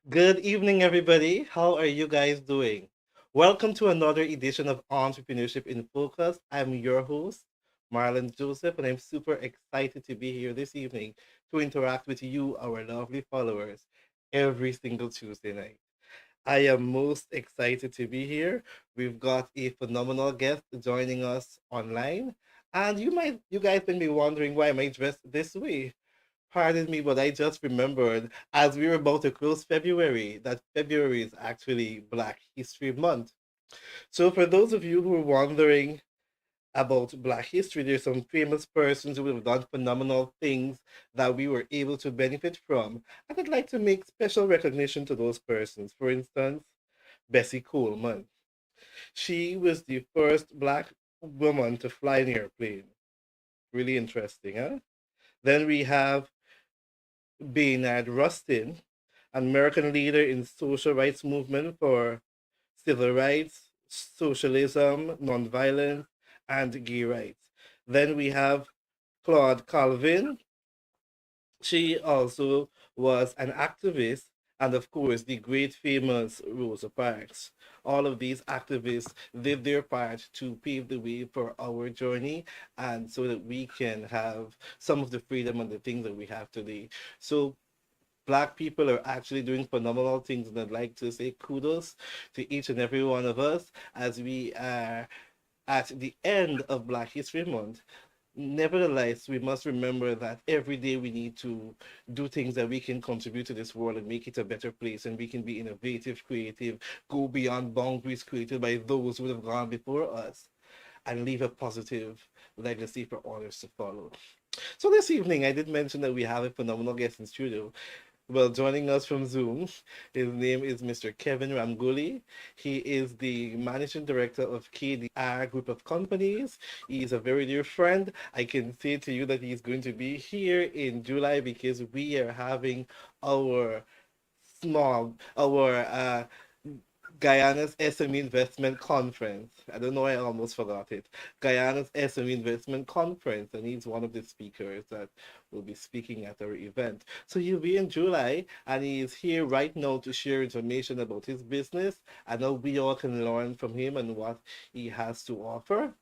Good evening, everybody. How are you guys doing? Welcome to another edition of Entrepreneurship in Focus. I'm your host, Marlon Joseph, and I'm super excited to be here this evening to interact with you, our lovely followers, every single Tuesday night. I am most excited to be here. We've got a phenomenal guest joining us online. And you guys may be wondering why am I dressed this way? Pardon me, but I just remembered as we were about to close February that February is actually Black History Month. So, for those of you who are wondering about Black history, there's some famous persons who have done phenomenal things that we were able to benefit from. And I'd like to make special recognition to those persons. For instance, Bessie Coleman. She was the first Black woman to fly an airplane. Really interesting, huh? Then we have Baynard Rustin, an American leader in social rights movement for civil rights, socialism, nonviolence, and gay rights. Then we have Claude Calvin. She also was an activist, and of course, the great famous Rosa Parks. All of these activists did their part to pave the way for our journey and so that we can have some of the freedom and the things that we have today. So Black people are actually doing phenomenal things, and I'd like to say kudos to each and every one of us as we are at the end of Black History Month. Nevertheless, we must remember that every day we need to do things that we can contribute to this world and make it a better place, and we can be innovative, creative, go beyond boundaries created by those who have gone before us, and leave a positive legacy for others to follow. So this evening, I did mention that we have a phenomenal guest in studio. Well, joining us from Zoom, his name is Mr. Kevin Ramgoolie. He is the managing director of KDR Group of Companies. He is a very dear friend. I can say to you that he's going to be here in July because we are having our our Guyana's SME Investment Conference. I don't know why I almost forgot it. Guyana's SME Investment Conference, and he's one of the speakers that will be speaking at our event. So he'll be in July, and he's here right now to share information about his business. I know we all can learn from him and what he has to offer.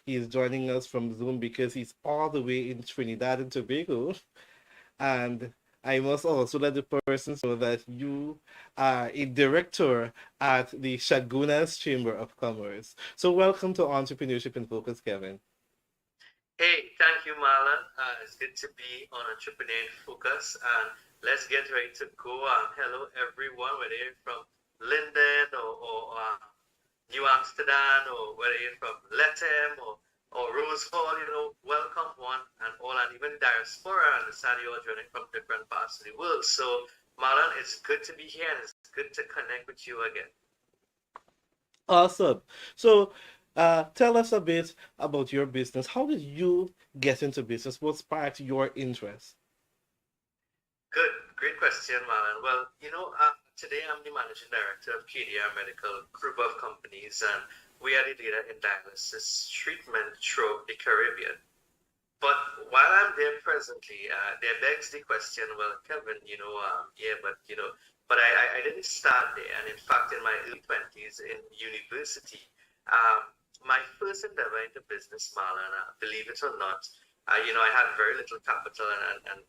He's joining us from Zoom because he's all the way in Trinidad and Tobago. And I must also let the persons know that you are a director at the Chaguanas Chamber of Commerce. So welcome to Entrepreneurship in Focus, Kevin. Hey, thank you, Marlon. It's good to be on Entrepreneur Focus, and let's get ready to go. Hello, everyone, whether you're from Linden or New Amsterdam, or whether you're from Letem or Rose Hall, welcome one and all, and even diaspora. I understand you're joining from different parts of the world. So, Marlon, it's good to be here, and it's good to connect with you again. Awesome. So tell us a bit about your business. How did you get into business? What sparked your interest? Good, great question, Marlon. Well, today I'm the managing director of KDR Medical Group of Companies, and we are the leader in dialysis treatment throughout the Caribbean. But while I'm there presently, there begs the question, well, Kevin, yeah, but I didn't start there. And in fact, in my early 20s in university, my first endeavor into business, Marlon, believe it or not, I had very little capital and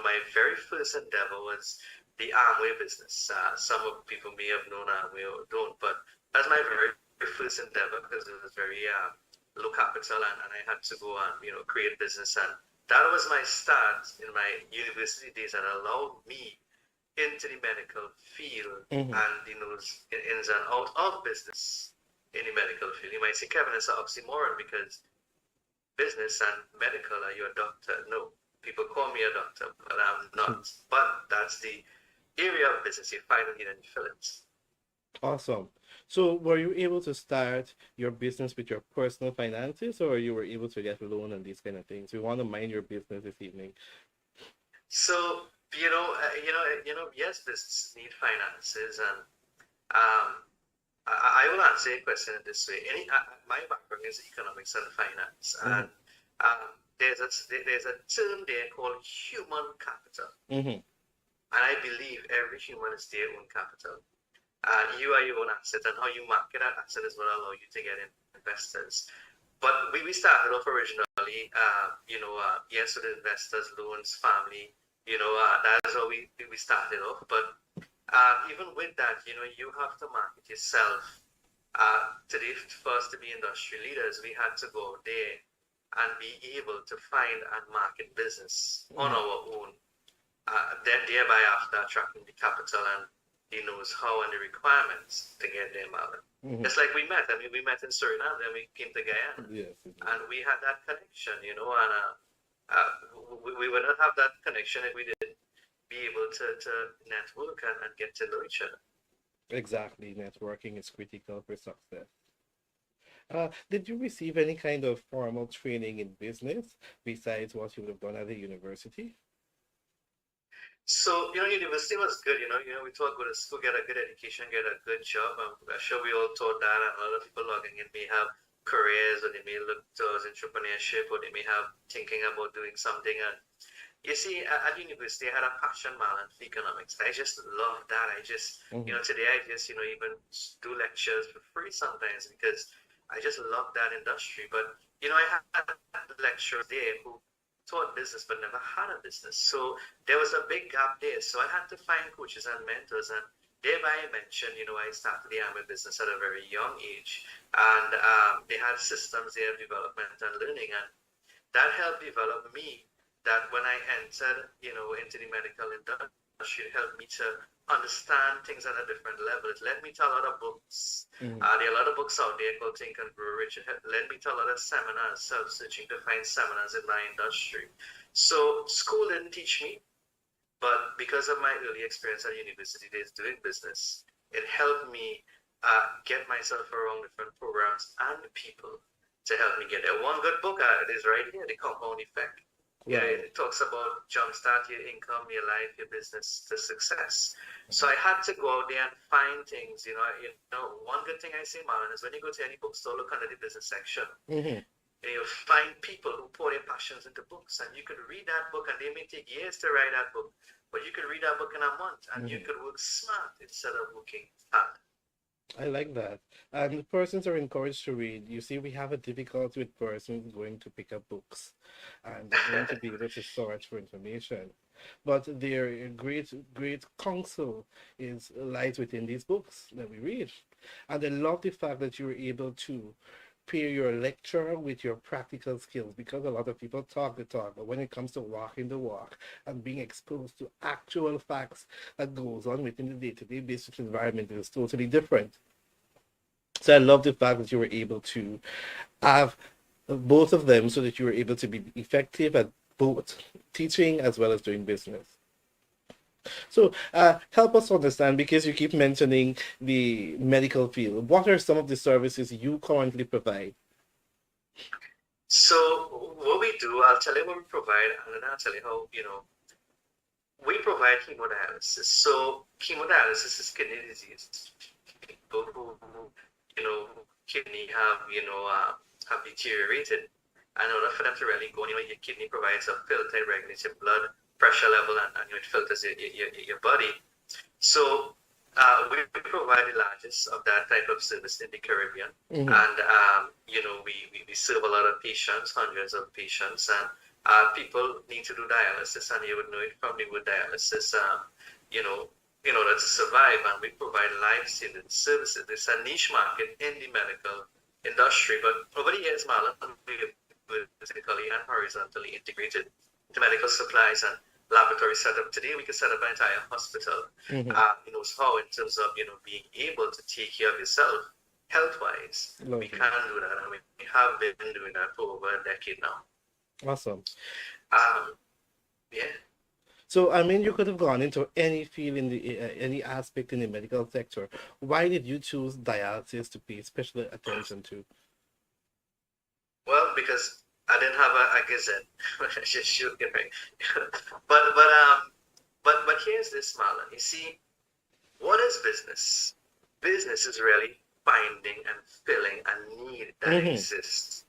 my very first endeavor was the Amway business. Some of people may have known Amway or don't, but that's my very first endeavor because it was very low capital and I had to go and create business, and that was my start in my university days and allowed me into the medical field Hmm. and ins and out of business in the medical field. You might say, Kevin, it's an oxymoron because business and medical, are you a doctor? No. People call me a doctor, but I'm not. But that's the area of business you find in the fillets. Awesome. So were you able to start your business with your personal finances, or you were able to get a loan and these kind of things? We want to mind your business this evening. So, yes, businesses need finances, and I will answer your question in this way. My background is economics and finance, Hmm. and there's a term there called human capital. Hmm. And I believe every human is their own capital. And you are your own asset, and how you market that asset is what allow you to get investors. But we started off originally, yes, with investors, loans, family, that's how we started off. But even with that, you have to market yourself. Today, for us to be industry leaders, we had to go there and be able to find and market business on our own. Thereby after attracting the capital and the knows-how and the requirements to get them out. Just like we met. I mean, we met in Suriname, then we came to Guyana. Yes. And we had that connection, and we would not have that connection if we didn't be able to network and get to know each other. Exactly. Networking is critical for success. Did you receive any kind of formal training in business besides what you would have done at the university? So, university was good, we thought go to school, get a good education, get a good job. I'm sure we all thought that, and a lot of people logging in may have careers, or they may look towards entrepreneurship, or they may have thinking about doing something. And you see, at university, I had a passion, Marlon, for economics. I just love that. Today I just, even do lectures for free sometimes because I just love that industry. But, I had lecturers there who taught business but never had a business. So there was a big gap there. So I had to find coaches and mentors. And thereby I mentioned, I started the Amway business at a very young age. And they had systems there of development and learning. And that helped develop me that when I entered, into the medical industry, it helped me to understand things at a different level. It led me to a lot of books. There are a lot of books out there called Think and Grow Rich. It led me to a lot of seminars, self-searching to find seminars in my industry. So school didn't teach me, but because of my early experience at university days doing business, it helped me get myself around different programs and people to help me get there. One good book it is right here, The Compound Effect. It talks about jumpstart your income, your life, your business to success. So I had to go out there and find things. One good thing I say, Marlon, is when you go to any bookstore, look under the business section. You'll find people who pour their passions into books, and you could read that book, and they may take years to write that book, but you could read that book in a month, and you could work smart instead of working hard. I like that. And persons are encouraged to read. You see, we have a difficulty with persons going to pick up books and going to be able to search for information. But their great counsel lies within these books that we read. And I love the fact that you were able to pair your lecture with your practical skills, because a lot of people talk the talk, but when it comes to walking the walk and being exposed to actual facts that goes on within the day-to-day business environment is totally different. So I love the fact that you were able to have both of them so that you were able to be effective at both teaching as well as doing business. So help us understand, because you keep mentioning the medical field. What are some of the services you currently provide? So what we do, I'll tell you what we provide, and then I'll tell you how, we provide hemodialysis. So hemodialysis is kidney disease. People who, kidney have deteriorated. And in order for them to really go, your kidney provides a filter, it regulates your blood pressure level, and it filters your body. So we provide the largest of that type of service in the Caribbean. And, we serve a lot of patients, hundreds of patients, and people need to do dialysis, and you would know it from the word dialysis, in order to survive, and we provide life-saving services. It's a niche market in the medical industry, but over the years, Marlon, we have vertically and horizontally integrated to medical supplies and laboratory setup. Today, we can set up an entire hospital. How in terms of being able to take care of yourself health-wise. We can do that, and we have been doing that for over a decade now. Awesome. Yeah. So, I mean, you could have gone into any field in the any aspect in the medical sector. Why did you choose dialysis to pay special attention to? Well, because I didn't have a gazette. Just shooting, right? but here's this, Marlon. You see, what is business? Business is really finding and filling a need that exists.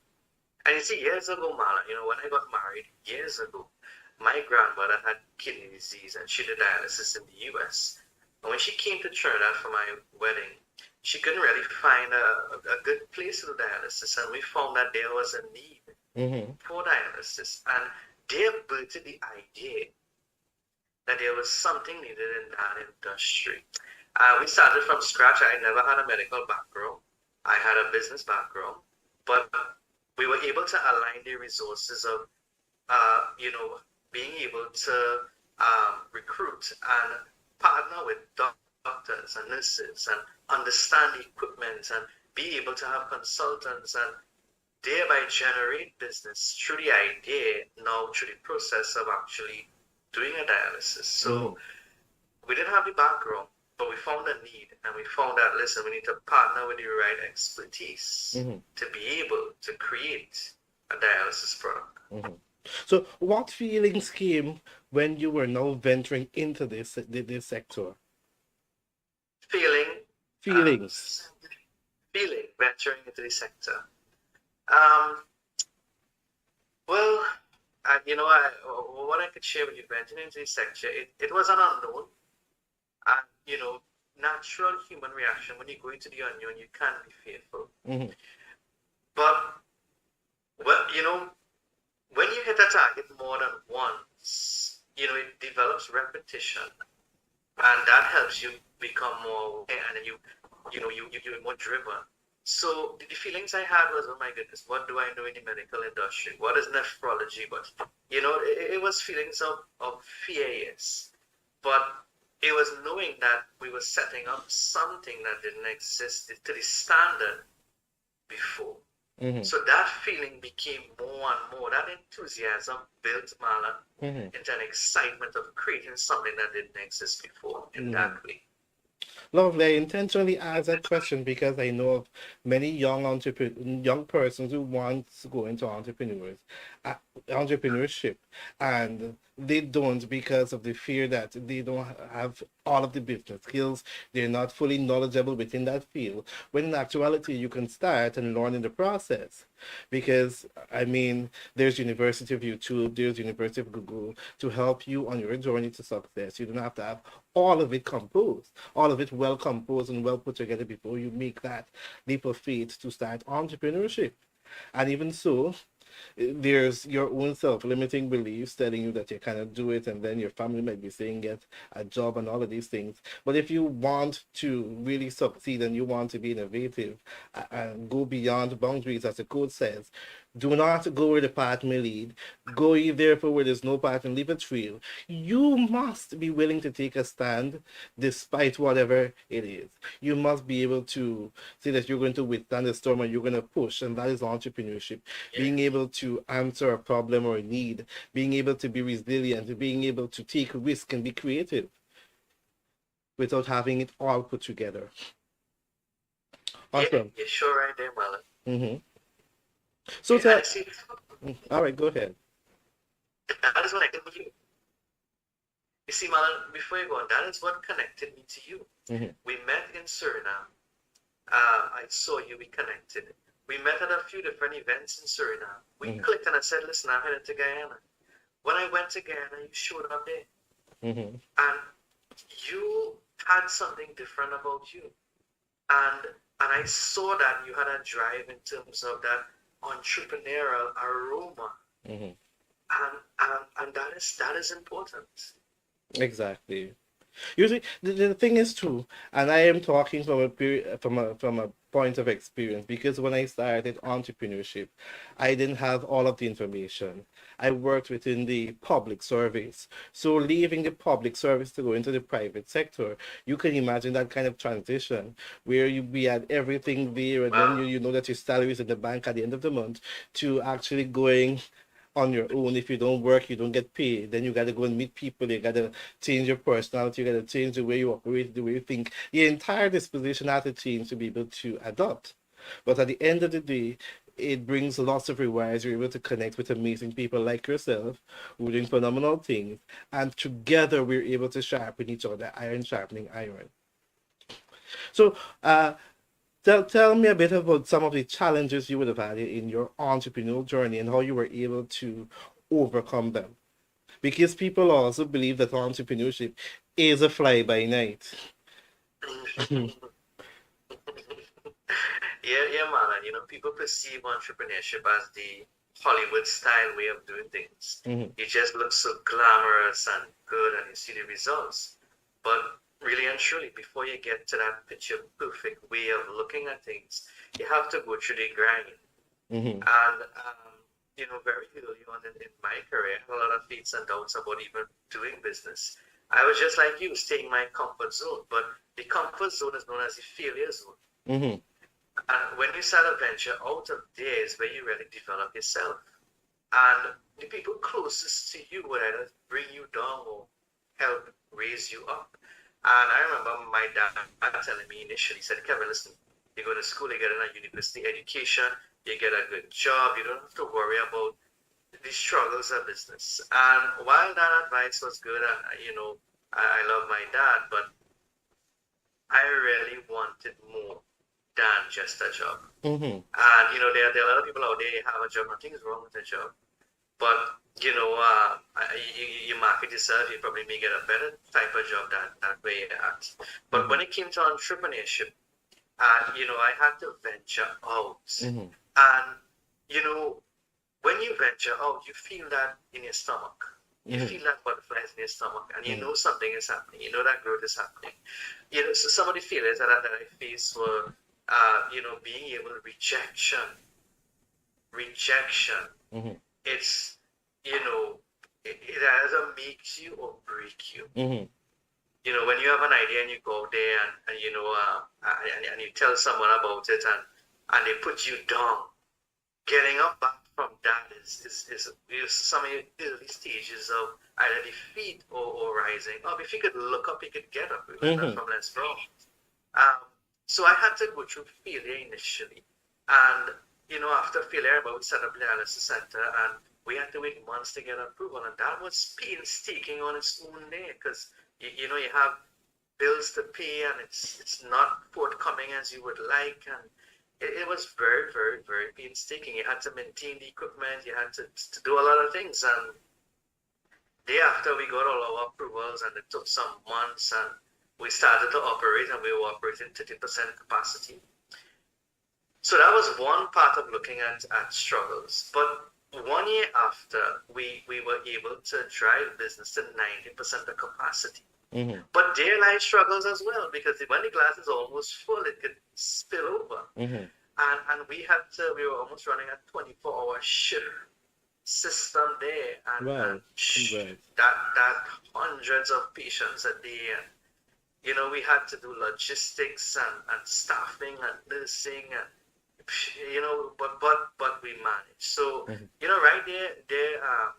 And you see, years ago, Marlon, when I got married years ago, my grandmother had kidney disease and she did dialysis in the US. And when she came to Trinidad for my wedding, she couldn't really find a good place to do dialysis. And we found that there was a need Mm-hmm. for dialysis. And they birthed the idea that there was something needed in that industry. We started from scratch. I never had a medical background. I had a business background, but we were able to align the resources of, being able to recruit and partner with doctors and nurses and understand the equipment and be able to have consultants and thereby generate business through the idea, now through the process of actually doing a dialysis. So we didn't have the background, but we found a need and we found that, listen, we need to partner with the right expertise Mm-hmm. to be able to create a dialysis product. Mm-hmm. So, what feelings came when you were now venturing into this sector? Feeling, uh, Feelings. feeling, venturing into the sector. Um, well, what I could share with you, venturing into the sector, it was an unknown. And, natural human reaction when you go into the unknown, you can't be fearful. Mm-hmm. But, well, when you hit a target more than once, it develops repetition, and that helps you become more aware, and then you're more driven. So the feelings I had was, oh my goodness, what do I know in the medical industry? What is nephrology? But it was feelings of fear, yes, but it was knowing that we were setting up something that didn't exist to the standard before. Mm-hmm. So that feeling became more and more. That enthusiasm built Marlon Mm-hmm. into an excitement of creating something that didn't exist before in Mm-hmm. that way. Lovely. I intentionally asked that question because I know of many young persons who want to go into uh, entrepreneurship, and they don't because of the fear that they don't have all of the business skills. They're not fully knowledgeable within that field. When in actuality, you can start and learn in the process. Because I mean, there's University of YouTube, there's University of Google to help you on your journey to success. You don't have to have all of it composed, all of it well composed and well put together before you make that leap of faith to start entrepreneurship. And even so, there's your own self-limiting beliefs telling you that you cannot do it, and then your family might be saying get a job and all of these things. But if you want to really succeed and you want to be innovative and go beyond boundaries, as the code says, do not go where the path may lead. Go ye therefore where there's no path and leave a trail. You must be willing to take a stand despite whatever it is. You must be able to say that you're going to withstand the storm and you're going to push, and that is entrepreneurship. Yeah, Being able to answer a problem or a need, being able to be resilient, being able to take risk and be creative without having it all put together. yeah, Awesome. you're sure right there, Marlon. Mm-hmm. So Yeah, tell, and see, all right, go ahead. that is what I did with you. You see, Marlon, before you go on, that is what connected me to you. Mm-hmm. We met in Suriname. I saw you, we connected. We met at a few different events in Suriname. We Mm-hmm. clicked and I said, listen, I'm headed to Guyana. When I went to Guyana, you showed up there. Mm-hmm. And you had something different about you. And I saw that you had a drive in terms of that entrepreneurial aroma. Mm-hmm. And that is important. Exactly. Usually, the thing is too, and I am talking from from a point of experience, because when I started entrepreneurship, I didn't have all of the information. I worked within the public service, so leaving the public service to go into the private sector, you can imagine that kind of transition where you be at everything there, and then Wow. you know that your salary is in the bank at the end of the month, to actually going on your own. If you don't work, you don't get paid. Then you got to go and meet people. You got to change your personality. You got to change the way you operate, the way you think. Your entire disposition has to change to be able to adopt. But at the end of the day, it brings lots of rewards. You're able to connect with amazing people like yourself who are doing phenomenal things. And together, we're able to sharpen each other, iron sharpening iron. So, tell me a bit about some of the challenges you would have had in your entrepreneurial journey and how you were able to overcome them. because people also believe that entrepreneurship is a fly by night. Yeah, man. And, people perceive entrepreneurship as the Hollywood style way of doing things. Mhm, It just looks so glamorous and good, and you see the results. But really and truly, before you get to that picture perfect way of looking at things, you have to go through the grind. mhm, And very early on in my career, I had a lot of faiths and doubts about even doing business. I was just like you, staying in my comfort zone. But the comfort zone is known as the failure zone. mhm, And when you start a venture, out of there is where you really develop yourself. And the people closest to you will either bring you down or help raise you up. And I remember my dad telling me initially, he said, Kevin, listen, you go to school, you get a university education, you get a good job, you don't have to worry about the struggles of business. And while that advice was good, and I love my dad, but I really wanted more than just a job. mhm, And there are a lot of people out there who have a job, nothing is wrong with a job. But you market yourself, you probably may get a better type of job that way you're at. But when mhm, it came to entrepreneurship, I had to venture out. mhm, And you know, when you venture out, you feel that in your stomach. You mhm, feel that butterflies in your stomach, and you mhm, know something is happening. You know that growth is happening. So some of the failures that I faced were, being able to rejection. mhm, It's, you know, it either makes you or break you. mhm, When you have an idea and you go there and you tell someone about it, and they put you down, getting up back from that is some of the early stages of either defeat or rising. Or if you could look up, you could get up. We learned that mhm. from Les Brown. Um, so I had to go through failure initially. And, after failure, I would set up the dialysis center, and we had to wait months to get approval. And that was painstaking on its own day, because, you have bills to pay, and it's not forthcoming as you would like. And it was very, very, very painstaking. You had to maintain the equipment, you had to do a lot of things. And day after we got all our approvals, and it took some months, and we started to operate, and we were operating 30% capacity. So that was one part of looking at struggles. But 1 year after, we were able to drive business to 90% of capacity. Mhm, But there lie struggles as well, because when the glass is almost full, it could spill over. mhm. And we were almost running a 24-hour shift system there, and Wow, congrats. that hundreds of patients a day. And we had to do logistics and staffing and nursing, and but we managed. So Mhm, right there,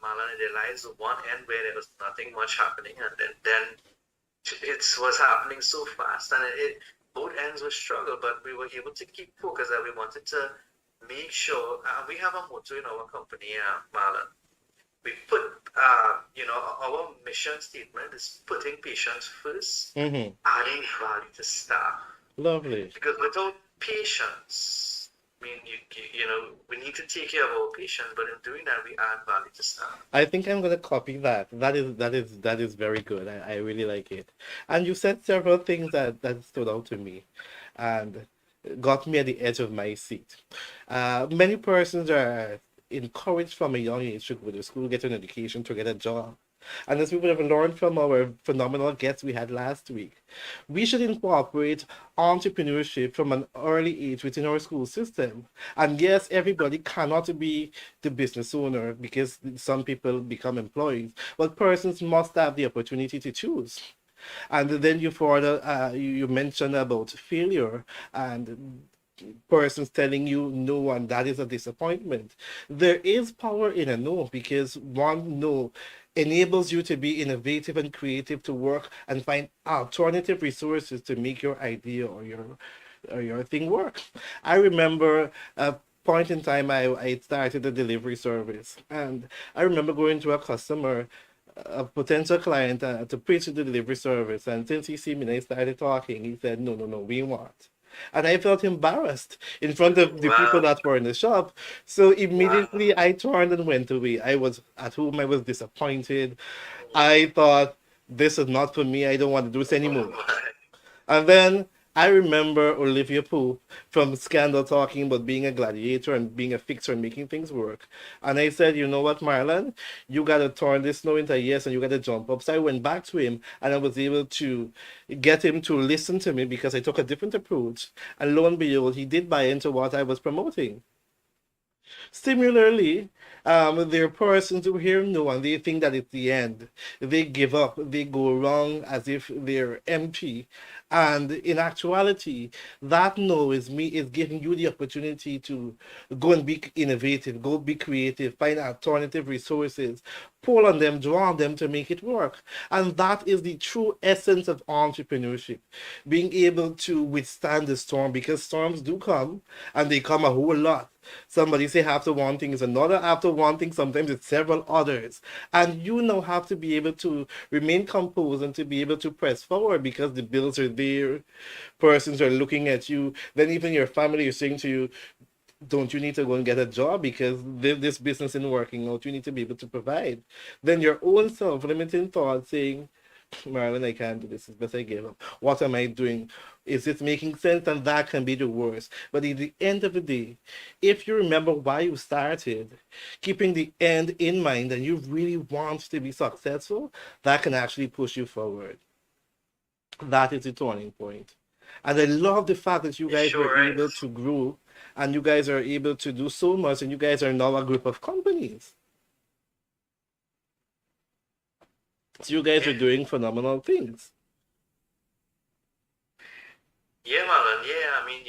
Marlon, there lies one end where there was nothing much happening, and then it was happening so fast, and both ends were struggle, but we were able to keep focus, and we wanted to make sure. We have a motto in our company, Marlon. We put, our mission statement is putting patients first, mhm. adding value to staff. Lovely. Because without patients, I mean, we need to take care of our patients, but in doing that, we add value to staff. I think I'm gonna copy that. That is very good. I really like it. And you said several things that stood out to me, and got me at the edge of my seat. Many persons are encouraged from a young age to go to school, get an education, to get a job. And as we would have learned from our phenomenal guests we had last week, we should incorporate entrepreneurship from an early age within our school system. And yes, everybody cannot be the business owner because some people become employees, but persons must have the opportunity to choose. And then you further you mentioned about failure and persons telling you no, and that is a disappointment. There is power in a no, because one no enables you to be innovative and creative, to work and find alternative resources to make your idea or your thing work. I remember a point in time I started a delivery service, and I remember going to a customer, a potential client, to pitch the delivery service. And since he see me and I started talking, he said, no, no, no, we want. And I felt embarrassed in front of the people Wow. that were in the shop. So Wow. immediately I turned and went away. I was at home, I was disappointed. Mhm. I thought, this is not for me. I don't want to do this Oh anymore. my. And then I remember Olivia Pope from Scandal talking about being a gladiator and being a fixer and making things work. And I said, you know what, Marlon? You got to turn this no into a yes and you got to jump up. So I went back to him and I was able to get him to listen to me because I took a different approach. And lo and behold, he did buy into what I was promoting. Similarly, there are persons who hear no and they think that it's the end. They give up, they go wrong as if they're empty. And in actuality, that no is giving you the opportunity to go and be innovative, go be creative, find alternative resources, pull on them, draw on them to make it work. And that is the true essence of entrepreneurship. Being able to withstand the storm because storms do come and they come a whole lot. Somebody say after one thing is another, after one thing, sometimes it's several others. And you now have to be able to remain composed and to be able to press forward because the bills are there, persons are looking at you, then even your family is saying to you, don't you need to go and get a job because this business isn't working out? You need to be able to provide. Then your own self-limiting thoughts saying, Marlon, I can't do this. It's best I give up. What am I doing? Is it making sense? And that can be the worst. But at the end of the day, if you remember why you started, keeping the end in mind and you really want to be successful, that can actually push you forward. That is the turning point. And I love the fact that you It guys were sure able is. to grow and you guys are able to do so much and you guys are now a group of companies. So you guys are Yeah. doing phenomenal things. Yeah, Marlon. Yeah, I mean,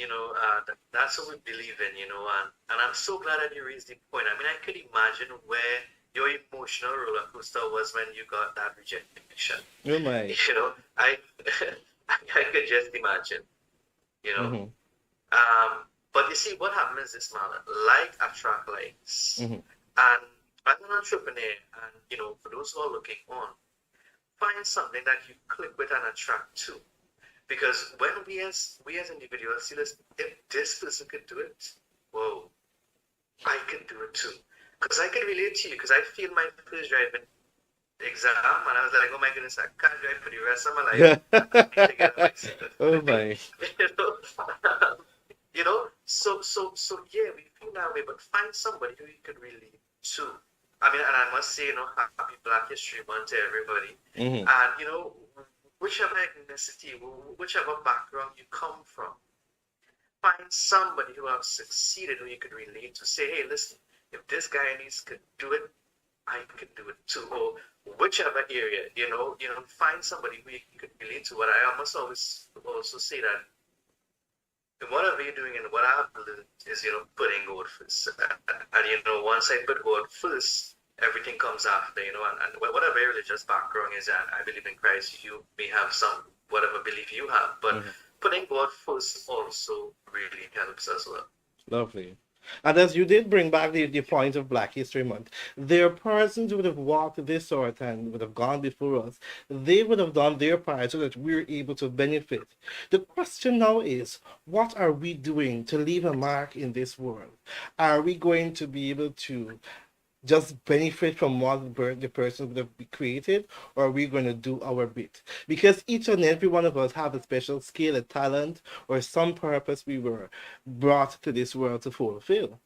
that's what we believe in, and I'm so glad that you raised the point. I mean, I could imagine where your emotional roller coaster was when you got that rejection. Oh my. You know, I I could just imagine, you know. Mm-hmm. But you see, what happens is, Marlon, like attract likes, Mm-hmm. and as an entrepreneur, and for those who are looking on, find something that you click with and attract to. Because when we as individuals see this, if this person could do it, whoa, I can do it too. Because I can relate to you. Because I feel my first driving exam, and I was like, oh my goodness, I can't drive for the rest of my life. I need to get a license. Oh my. you know, so yeah, we feel that way. But find somebody who you can relate to. I mean, and I must say, happy Black History Month to everybody. Mm-hmm. And whichever ethnicity, whichever background you come from, find somebody who has succeeded who you could relate to. Say, hey, listen, if this Guyanese could do it, I can do it too. Or whichever area, find somebody who you could relate to. But I must always also say that in whatever you're doing and what I've learned is, putting God first. And once I put God first, everything comes after, and whatever religious background is, and I believe in Christ, you may have some whatever belief you have, but Mm-hmm. putting God first also really helps as well. Lovely. And as you did bring back the point of Black History Month, there are persons who would have walked this earth and would have gone before us. They would have done their part so that we're able to benefit. The question now is, what are we doing to leave a mark in this world? Are we going to be able to just benefit from what the person would have created, or are we going to do our bit? Because each and every one of us have a special skill, a talent, or some purpose we were brought to this world to fulfill.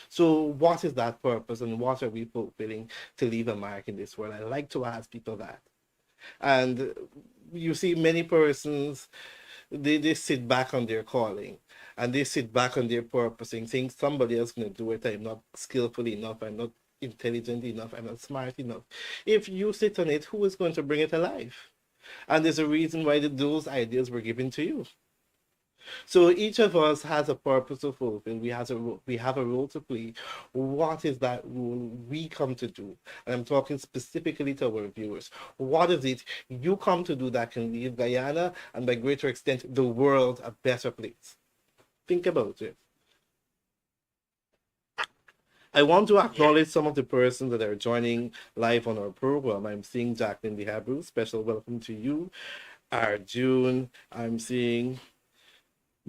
So what is that purpose and what are we fulfilling to leave a mark in this world? I like to ask people that. And you see many persons, they sit back on their calling and they sit back on their purpose and think somebody else going to do it. I'm not skillful enough. I'm not intelligent enough. I'm not smart enough. If you sit on it, who is going to bring it alive? And there's a reason why those ideas were given to you. So each of us has a purpose to fulfill. We have a role to play. What is that role we come to do? And I'm talking specifically to our viewers. What is it you come to do that can leave Guyana and by greater extent the world a better place? Think about it. I want to Yeah. acknowledge some of the persons that are joining live on our program. I'm seeing Jacqueline Dihabru. Special welcome to you. Arjun. I'm seeing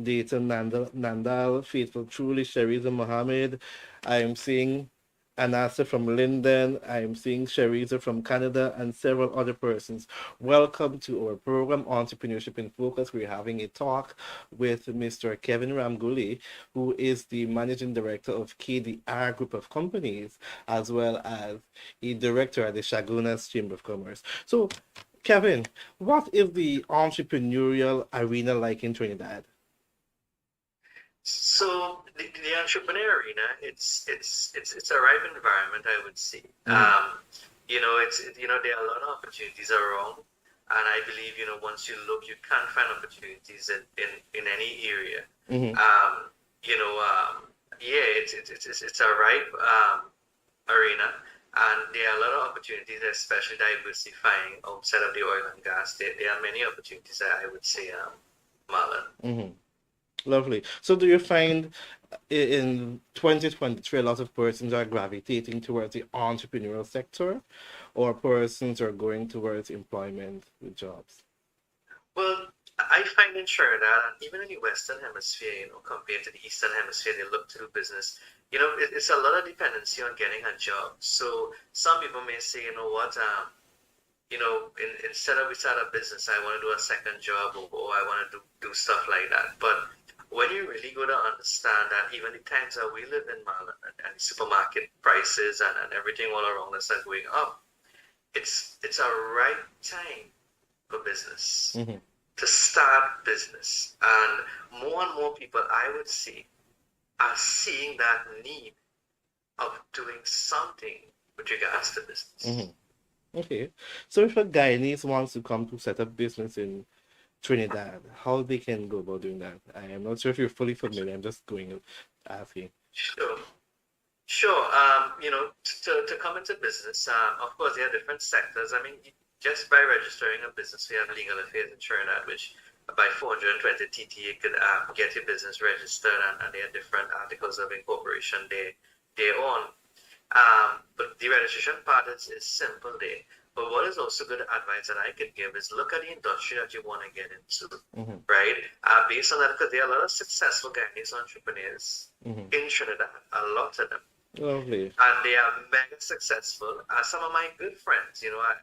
Dayton Nandal, Faithful Truly, Shariza Mohammed. I'm seeing Anasa from Linden. I'm seeing Shariza from Canada and several other persons. Welcome to our program, Entrepreneurship in Focus. We're having a talk with Mr. Kevin Ramgoolie, who is the Managing Director of KDR Group of Companies, as well as a Director at the Chaguanas Chamber of Commerce. So, Kevin, what is the entrepreneurial arena like in Trinidad? So the entrepreneur arena, it's a ripe environment, I would say. Mm-hmm. There are a lot of opportunities around, and I believe once you look, you can find opportunities in any area. Mm-hmm. Um, yeah, it's a ripe arena, and there are a lot of opportunities, especially diversifying outside of the oil and gas. There are many opportunities, I would say, Marlon. Mm-hmm. Lovely. So, do you find in 2023 a lot of persons are gravitating towards the entrepreneurial sector, or persons are going towards employment with jobs? Well, I find in Trinidad, and even in the Western Hemisphere, compared to the Eastern Hemisphere, they look to do business. It's a lot of dependency on getting a job. So some people may say, you know what, instead of we start a business, I want to do a second job, or I want to do stuff like that. But when you really go to understand that even the times that we live in, Marlon, and the supermarket prices and everything all around us are going up, it's a right time for business, Mm-hmm. to start business. And more people, I would say, are seeing that need of doing something with regards to business. Mm-hmm. Okay. So, if a Guyanese wants to come to set up business in Trinidad, how they can go about doing that? I am not sure if you're fully familiar. I'm just going asking. Sure. Sure. To come into business, of course, there are different sectors. I mean, just by registering a business, we have legal affairs in Trinidad, which by 420 TTA could get your business registered, and there are different articles of incorporation they own. But the registration part is simple there. But what is also good advice that I could give is look at the industry that you want to get into, Mm-hmm. right? Based on that, because there are a lot of successful Guyanese entrepreneurs Mm-hmm. in Trinidad, a lot of them, Lovely. and they are mega successful. Some of my good friends, I have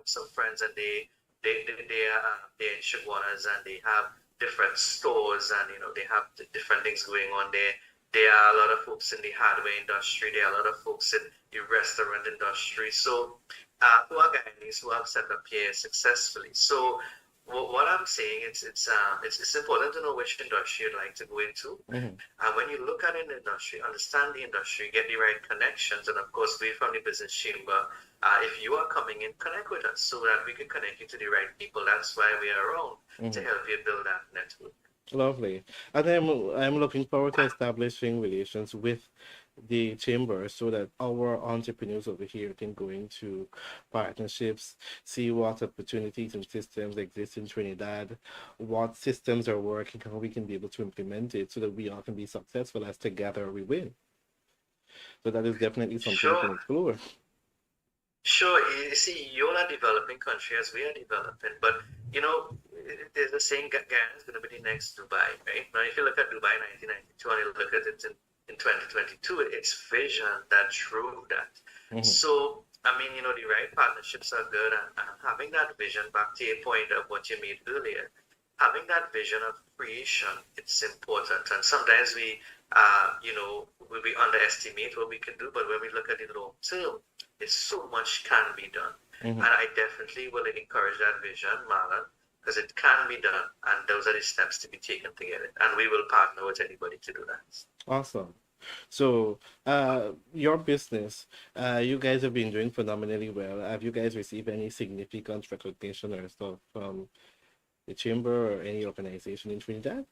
some friends, and they're in Chaguanas, and they have different stores, and they have different things going on there. There are a lot of folks in the hardware industry. There are a lot of folks in the restaurant industry. So, who are Guyanese who have set up here successfully. So, what I'm saying is it's important to know which industry you'd like to go into. Mm-hmm. And when you look at an industry, understand the industry, get the right connections, and of course, we from the business chamber, if you are coming in, connect with us so that we can connect you to the right people. That's why we are around, to Mm-hmm. help you build that network. Lovely. And I'm looking forward to establishing relations with the chamber so that our entrepreneurs over here can go into partnerships, see what opportunities and systems exist in Trinidad, what systems are working, how we can be able to implement it so that we all can be successful as together we win. So that is definitely something we Sure, can explore. sure. You see, you're a developing country as we are developing, but there's a saying Ghana is going to be the next Dubai, right? Now, if you look at Dubai 1992 and you look at it in 2022, it's vision that drove that. Mm-hmm. So, I mean, the right partnerships are good, and having that vision, back to your point of what you made earlier, having that vision of creation, it's important. And sometimes we underestimate what we can do, but when we look at the long term, there's so much can be done. Mm-hmm. And I definitely will encourage that vision, Marlon, because it can be done, and those are the steps to be taken to get it. And we will partner with anybody to do that. Awesome. So, your business, you guys have been doing phenomenally well. Have you guys received any significant recognition or stuff from the chamber or any organization in Trinidad?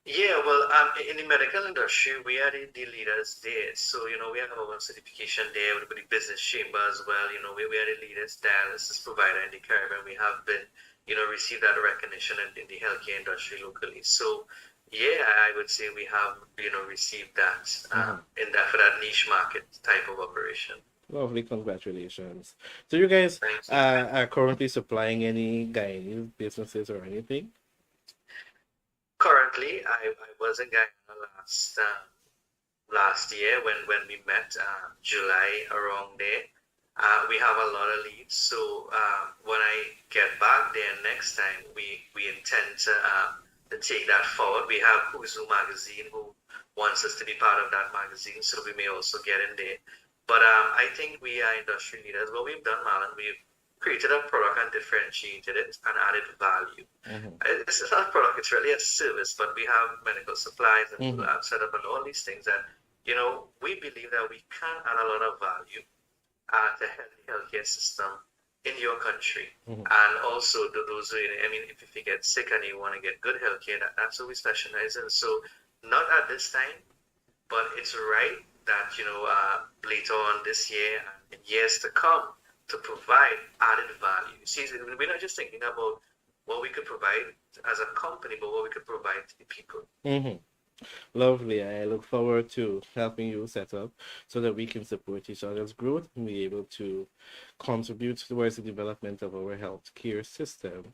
Yeah, well, in the medical industry, we are the leaders there. So, we have our own certification there with the business chamber as well. We are the leaders dialysis provider in the Caribbean. We have been, received that recognition in the healthcare industry locally. So, yeah, I would say we have, received that Mm-hmm. in that for that niche market type of operation. Lovely, congratulations. So, you guys Thank you. are currently supplying any Guyanese businesses or anything? Currently, Currently, I was in Guyana last year when we met, July around there. We have a lot of leads, so when I get back there next time, we intend to take that forward. We have Huzu magazine who wants us to be part of that magazine, so we may also get in there. But I think we are industry leaders. What we've done, Marlon, we've created a product and differentiated it and added value. Mm-hmm. It's not a product, it's really a service, but we have medical supplies and Mm-hmm. lab setup and all these things that, we believe that we can add a lot of value to the healthcare system in your country. Mm-hmm. And also those who, I mean, if you get sick and you want to get good healthcare, that's what we specialize in. So not at this time, but it's right that, later on this year and in years to come to provide added value. See, we're not just thinking about what we could provide as a company, but what we could provide to the people. Mm-hmm. Lovely. I look forward to helping you set up so that we can support each other's growth and be able to contribute towards the development of our healthcare system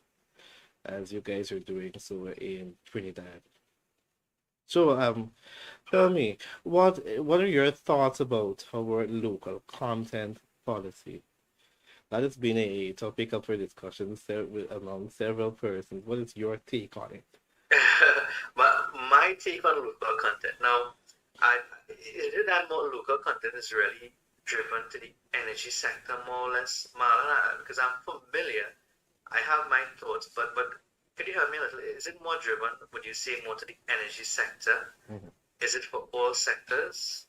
as you guys are doing so in Trinidad. So, tell Sure. me, what are your thoughts about our local content policy? That has been a topic up for discussion among several persons. What is your take on it? My take on local content. Now, is it that more local content is really driven to the energy sector more or less, Marlon? Because I'm familiar, I have my thoughts, but could you help me a little? Is it more driven, would you say, more to the energy sector? Mhm. Is it for all sectors?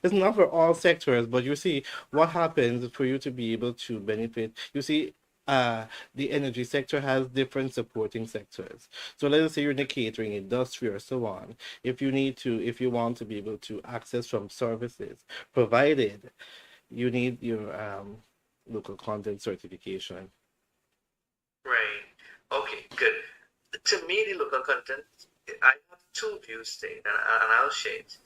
It's not for all sectors, but you see what happens for you to be able to benefit. You see, the energy sector has different supporting sectors. So let us say you're in the catering industry or so on. If you want to be able to access from services provided, you need your local content certification. Right. Okay, good. To me, the local content, I have two views there, and I'll share it.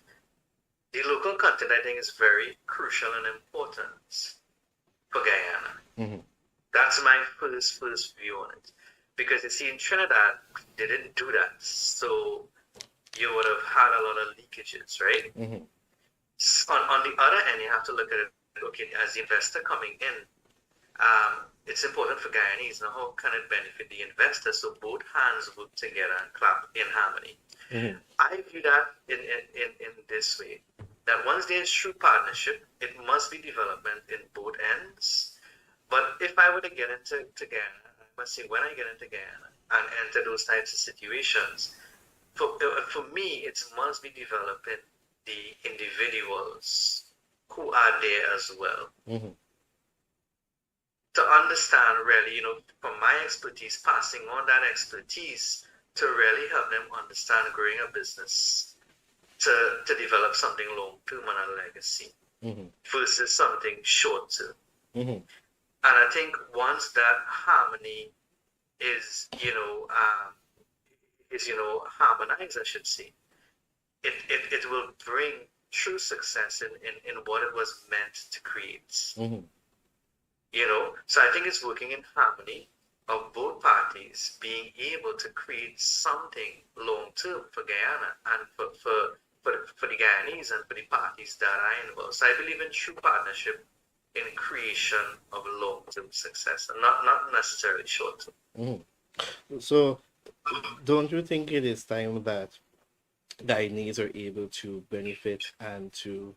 The local content, I think, is very crucial and important for Guyana. Hmm. That's my first view on it. Because you see, in Trinidad, they didn't do that. So you would have had a lot of leakages, right? Hmm. On the other end, you have to look at it, okay, as the investor coming in, it's important for Guyanese. Now, how can it benefit the investor? So both hands work together and clap in harmony. Hmm. I view that in this way, that once there's true partnership, it must be development in both ends. But if I were to get into Guyana, I must say when I get into Guyana and enter those types of situations, for me, it must be developing the individuals who are there as well Hmm. to understand really, from my expertise, passing on that expertise to really help them understand growing a business to develop something long term and a legacy Hmm. versus something short term. Hmm. And I think once that harmony is, harmonized, I should say, it will bring true success in what it was meant to create. Hmm. So I think it's working in harmony of both parties being able to create something long term for Guyana and for the Guyanese and for the parties that are involved. So I believe in true partnership in creation of long term success and not necessarily short term. Hmm. So, don't you think it is time that Guyanese are able to benefit and to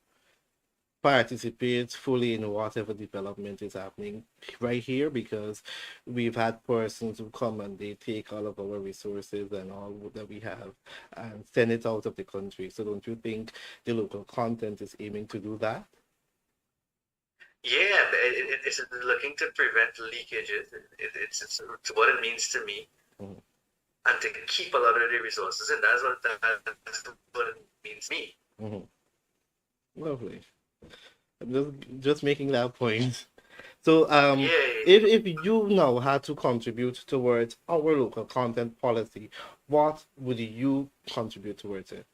participate fully in whatever development is happening right here? Because we've had persons who come and they take all of our resources and all that we have and send it out of the country. So don't you think the local content is aiming to do that? Yeah, it's looking to prevent leakages. It's what it means to me, Mhm. and to keep a lot of the resources, and that's what it means to me. Mhm. Lovely. I'm just making that point. So, Yeah, if you now had to contribute towards our local content policy, what would you contribute towards it?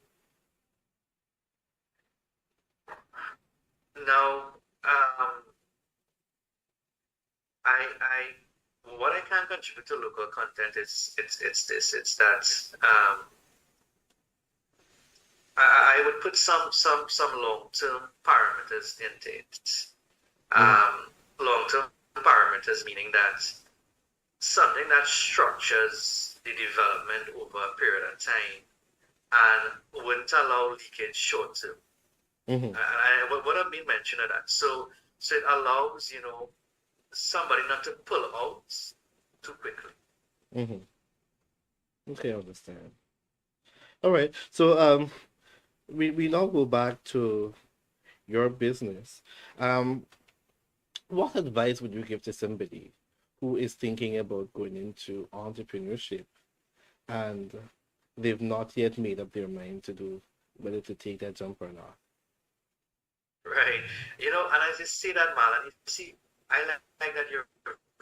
now, what I can contribute to local content is it's this. It's that, I would put some long-term parameters into it. Mm-hmm. Long-term parameters meaning that something that structures the development over a period of time and wouldn't allow leakage short-term. Mm-hmm. What I mean mention of that. So it allows, somebody not to pull out too quickly. Mm-hmm. Okay, I understand. All right. So we now go back to your business. Um, what advice would you give to somebody who is thinking about going into entrepreneurship and they've not yet made up their mind to do whether to take that jump or not? Right. And I just see that, Marlon. You see, I like that you're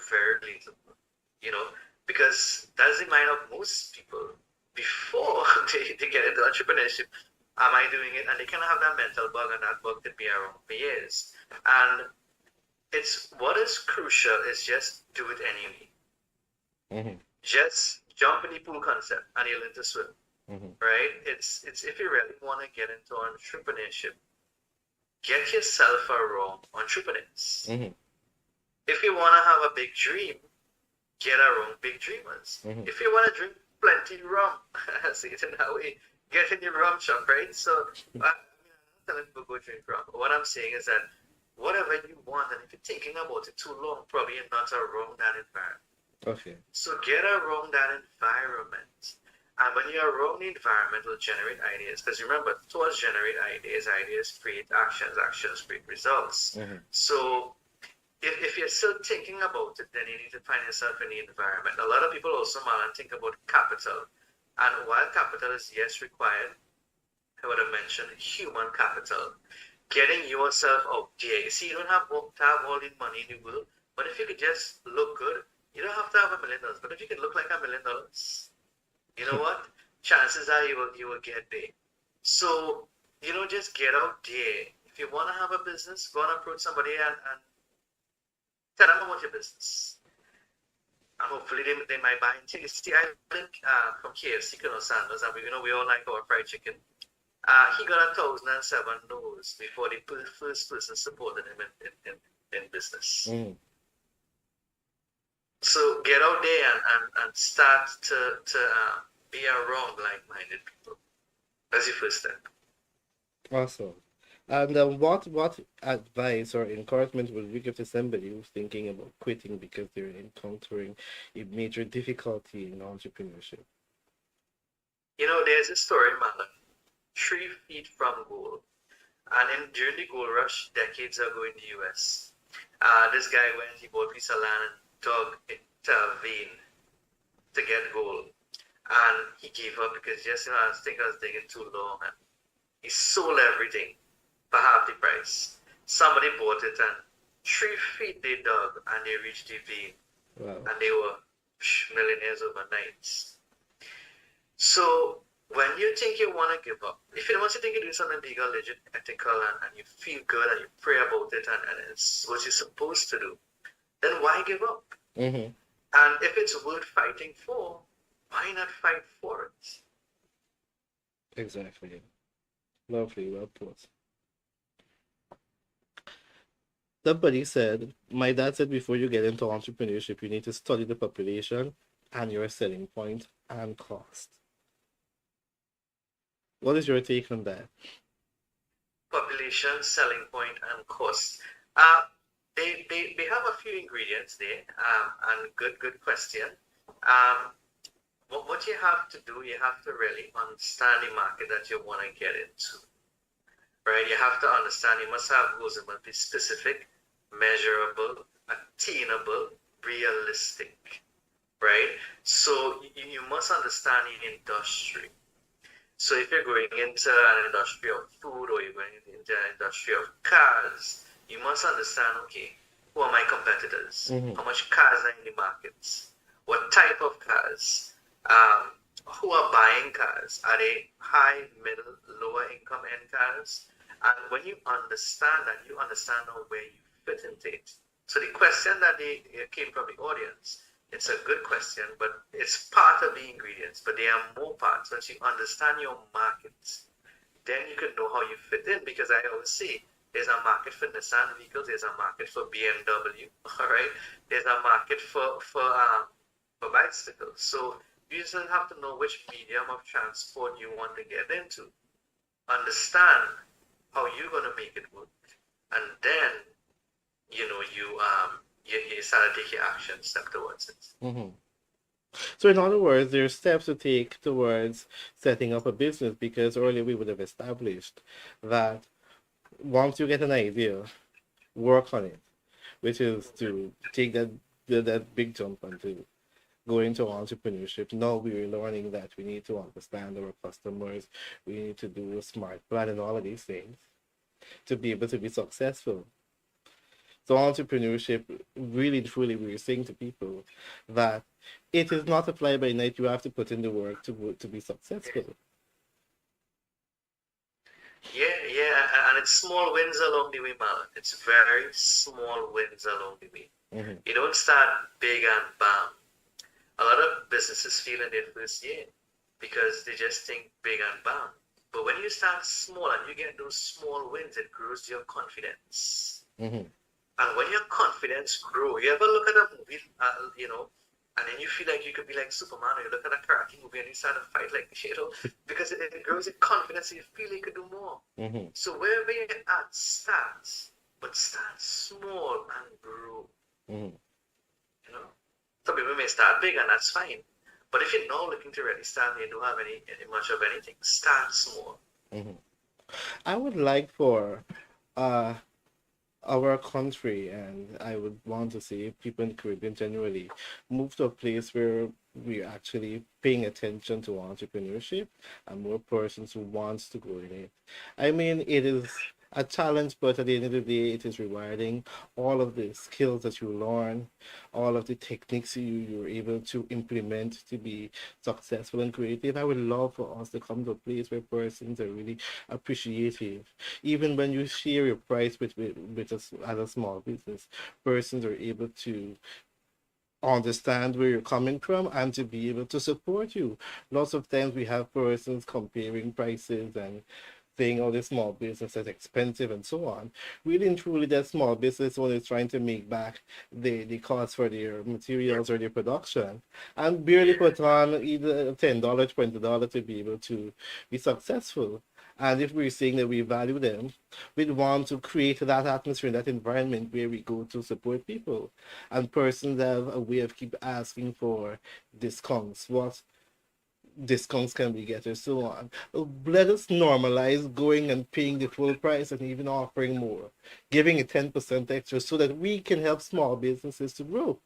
very relatable, you know, because that's the mind of most people before they get into entrepreneurship. Am I doing it? And they kind of have that mental bug, and that bug could be around for years. And it's what is crucial is just do it anyway. Mm-hmm. Just jump in the pool concept and you'll learn to swim, Mm-hmm. right? It's if you really want to get into entrepreneurship, get yourself a wrong entrepreneurs. Mm-hmm. If you want to have a big dream, get around big dreamers. Mm-hmm. If you want to drink plenty rum, see it in that way, get in the rum shop, right? So, I'm not telling people go drink rum. But what I'm saying is that whatever you want, and if you're thinking about it too long, probably you're not around that environment. Okay. So get around that environment. And when you're around the environment, will generate ideas. Because remember, thoughts generate ideas, ideas create actions, actions create results. Mm-hmm. So if you're still thinking about it, then you need to find yourself in the environment. A lot of people also, Marlon, think about capital. And while capital is, yes, required, I would have mentioned human capital. Getting yourself out there. You see, you don't have to have all the money in the world, but if you could just look good, you don't have to have $1 million. But if you can look like $1 million, you know what? Chances are you will get there. So, just get out there. If you want to have a business, go and approach somebody and tell them about your business. And hopefully they might buy into it. See, I think from KFC, Colonel Sanders, and we all like our fried chicken. He got 1,007 no's before the first person supported him in business. Mm-hmm. So get out there and start to be around like-minded people. That's your first step. Awesome. And what advice or encouragement would you give to somebody who's thinking about quitting because they're encountering a major difficulty in entrepreneurship? There's a story, Marlon. 3 feet from goal. And during the gold rush, decades ago in the US, this guy went, he bought a piece of land and dug into a vein to get gold. And he gave up because I think I was digging too long. And he sold everything for half the price. Somebody bought it, and 3 feet they dug and they reached the vein. Wow. And they were millionaires overnight. So when you think you want to give up, if you want to think you're doing something legal, legit, ethical, and you feel good and you pray about it and it's what you're supposed to do, then why give up? Mm-hmm. And if it's worth fighting for, why not fight for it? Exactly. Lovely, well put. Somebody said, my dad said before you get into entrepreneurship, you need to study the population and your selling point and cost. What is your take on that? Population, selling point, and cost. They have a few ingredients there, and good question. What you have to do, you have to really understand the market that you want to get into, right? You have to understand, you must have goals that must be specific, measurable, attainable, realistic, right? So you must understand the industry. So if you're going into an industry of food or you're going into an industry of cars, you must understand, okay, who are my competitors? Mm-hmm. How much cars are in the markets? What type of cars? Who are buying cars? Are they high, middle, lower income end cars? And when you understand that, you understand now where you fit into it. So the question that came from the audience, it's a good question, but it's part of the ingredients, but there are more parts. Once you understand your market, then you can know how you fit in. Because I always say there's a market for Nissan vehicles, there's a market for BMW, all right? There's a market for bicycles. So you just have to know which medium of transport you want to get into. Understand how you're gonna make it work, and then you start to take your action step towards it. Mm-hmm. So, in other words, there are steps to take towards setting up a business because earlier we would have established that once you get an idea, work on it, which is to take that big jump onto go into entrepreneurship. Now we're learning that we need to understand our customers, we need to do a smart plan and all of these things to be able to be successful. So entrepreneurship, really truly, we're saying to people that it is not a fly by night. You have to put in the work to be successful. And it's small wins along the way, man. It's very small wins along the way. Mm-hmm. You don't start big and bam. A lot of businesses fail in their first year because they just think big and bam. But when you start small and you get those small wins, it grows your confidence. Mm-hmm. And when your confidence grows, you ever look at a movie, and then you feel like you could be like Superman, or you look at a karate movie and you start to fight like because it grows your confidence, and you feel you could do more. Mm-hmm. So wherever you're at, start, but start small and grow. Mm-hmm. You know, some people may start big, and that's fine. But if you're not looking to really start, and you don't have any much of anything, start small. Mm-hmm. I would like for uh our country, and I would want to see people in the Caribbean generally move to a place where we're actually paying attention to entrepreneurship and more persons who wants to go in it. I mean, it is a challenge, but at the end of the day, it is rewarding. All of the skills that you learn, all of the techniques you're able to implement to be successful and creative. I would love for us to come to a place where persons are really appreciative. Even when you share your price with us as a small business, persons are able to understand where you're coming from and to be able to support you. Lots of times we have persons comparing prices and saying, oh, this small business is expensive and so on. Really and truly, that small business owner is trying to make back the cost for their materials or their production and barely put on either $10, $20 to be able to be successful. And if we're saying that we value them, we want to create that atmosphere, that environment where we go to support people. And persons have a way of keep asking for discounts. What discounts can we get, and so on. Let us normalize going and paying the full price and even offering more, giving a 10% extra so that we can help small businesses to grow.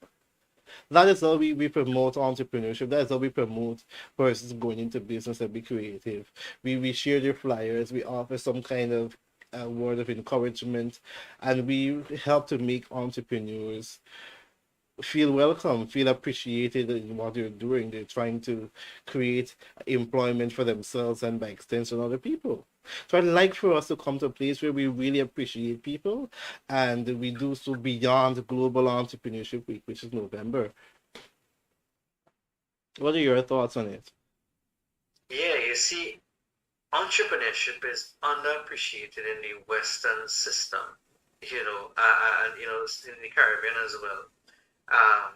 That is how we promote entrepreneurship. That is how we promote persons going into business and be creative. We share their flyers, we offer some kind of word of encouragement, and we help to make entrepreneurs feel welcome, feel appreciated in what they're doing. They're trying to create employment for themselves and by extension other people. So I'd like for us to come to a place where we really appreciate people and we do so beyond Global Entrepreneurship Week, which is November. What are your thoughts on it? Yeah, you see, entrepreneurship is underappreciated in the Western system, and in the Caribbean as well. Um,